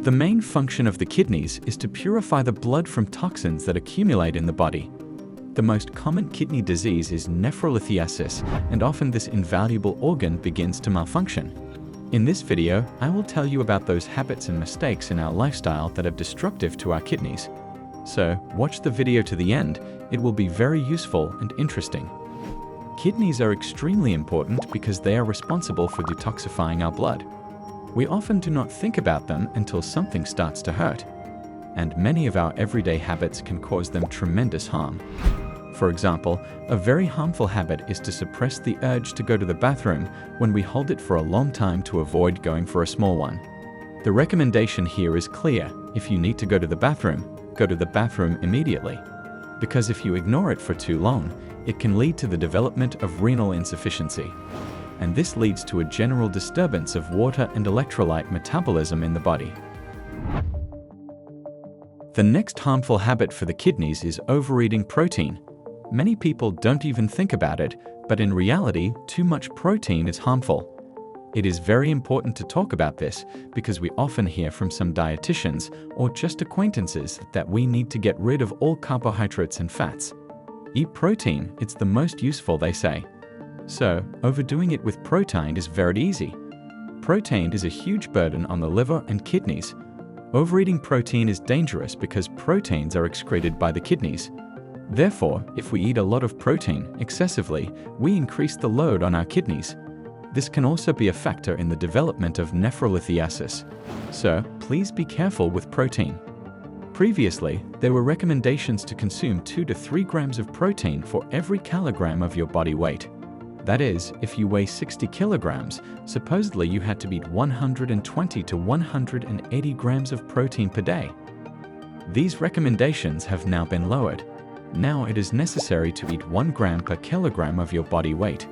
The main function of the kidneys is to purify the blood from toxins that accumulate in the body. The most common kidney disease is nephrolithiasis, and often this invaluable organ begins to malfunction. In this video, I will tell you about those habits and mistakes in our lifestyle that are destructive to our kidneys. So, watch the video to the end. It will be very useful and interesting. Kidneys are extremely important because they are responsible for detoxifying our blood. We often do not think about them until something starts to hurt, and many of our everyday habits can cause them tremendous harm. For example, a very harmful habit is to suppress the urge to go to the bathroom when we hold it for a long time to avoid going for a small one. The recommendation here is clear: if you need to go to the bathroom immediately. Because if you ignore it for too long, it can lead to the development of renal insufficiency. And this leads to a general disturbance of water and electrolyte metabolism in the body. The next harmful habit for the kidneys is overeating protein. Many people don't even think about it, but in reality, too much protein is harmful. It is very important to talk about this because we often hear from some dietitians or just acquaintances that we need to get rid of all carbohydrates and fats. Eat protein, it's the most useful, they say. So, overdoing it with protein is very easy. Protein is a huge burden on the liver and kidneys. Overeating protein is dangerous because proteins are excreted by the kidneys. Therefore, if we eat a lot of protein excessively, we increase the load on our kidneys. This can also be a factor in the development of nephrolithiasis. So, please be careful with protein. Previously, there were recommendations to consume 2 to 3 grams of protein for every kilogram of your body weight. That is, if you weigh 60 kilograms, supposedly you had to eat 120 to 180 grams of protein per day. These recommendations have now been lowered. Now it is necessary to eat 1 gram per kilogram of your body weight.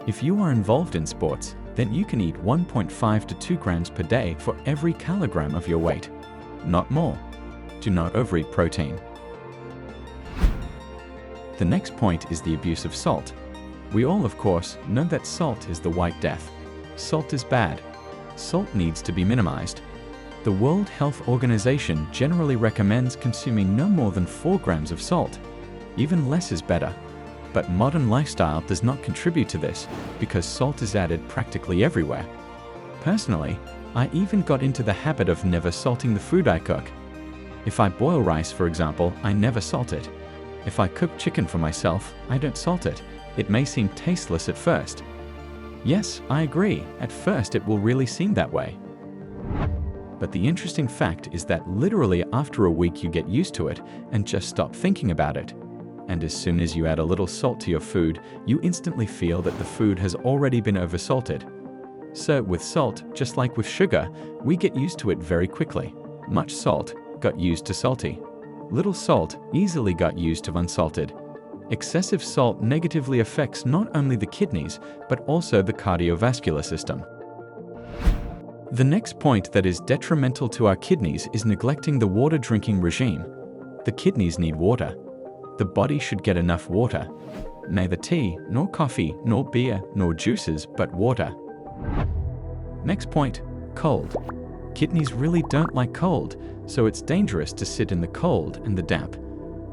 If you are involved in sports, then you can eat 1.5 to 2 grams per day for every kilogram of your weight. Not more. Do not overeat protein. The next point is the abuse of salt. We all, of course, know that salt is the white death. Salt is bad. Salt needs to be minimized. The World Health Organization generally recommends consuming no more than 4 grams of salt. Even less is better. But modern lifestyle does not contribute to this because salt is added practically everywhere. Personally, I even got into the habit of never salting the food I cook. If I boil rice, for example, I never salt it. If I cook chicken for myself, I don't salt it. It may seem tasteless at first. Yes, I agree, at first it will really seem that way. But the interesting fact is that literally after a week you get used to it and just stop thinking about it. And as soon as you add a little salt to your food, you instantly feel that the food has already been oversalted. So with salt, just like with sugar, we get used to it very quickly. Much salt got used to salty. Little salt easily got used to unsalted. Excessive salt negatively affects not only the kidneys, but also the cardiovascular system. The next point that is detrimental to our kidneys is neglecting the water drinking regime. The kidneys need water. The body should get enough water. Neither tea, nor coffee, nor beer, nor juices, but water. Next point, cold. Kidneys really don't like cold, so it's dangerous to sit in the cold and the damp.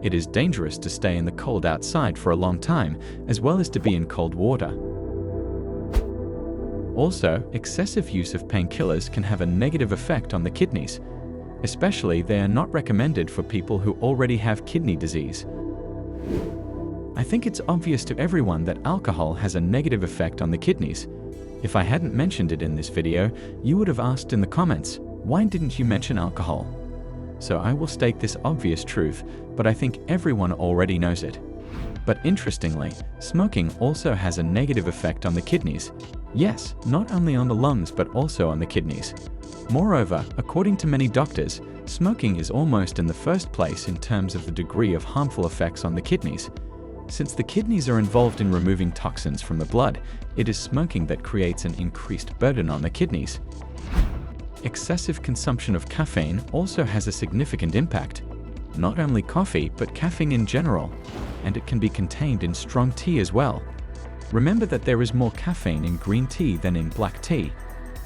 It is dangerous to stay in the cold outside for a long time, as well as to be in cold water. Also, excessive use of painkillers can have a negative effect on the kidneys. Especially, they are not recommended for people who already have kidney disease. I think it's obvious to everyone that alcohol has a negative effect on the kidneys. If I hadn't mentioned it in this video, you would have asked in the comments, why didn't you mention alcohol? So I will state this obvious truth, but I think everyone already knows it. But interestingly, smoking also has a negative effect on the kidneys. Yes, not only on the lungs but also on the kidneys. Moreover, according to many doctors, smoking is almost in the first place in terms of the degree of harmful effects on the kidneys. Since the kidneys are involved in removing toxins from the blood, it is smoking that creates an increased burden on the kidneys. Excessive consumption of caffeine also has a significant impact. Not only coffee, but caffeine in general, and it can be contained in strong tea as well. Remember that there is more caffeine in green tea than in black tea.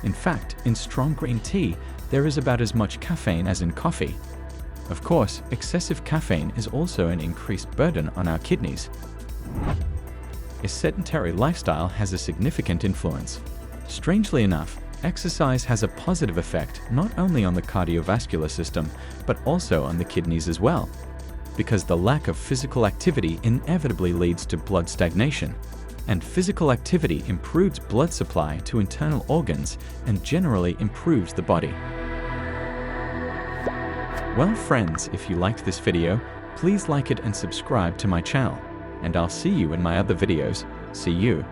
In fact, in strong green tea, there is about as much caffeine as in coffee. Of course, excessive caffeine is also an increased burden on our kidneys. A sedentary lifestyle has a significant influence. Strangely enough, exercise has a positive effect not only on the cardiovascular system, but also on the kidneys as well, because the lack of physical activity inevitably leads to blood stagnation, and physical activity improves blood supply to internal organs and generally improves the body. Well friends, if you liked this video, please like it and subscribe to my channel, and I'll see you in my other videos. See you.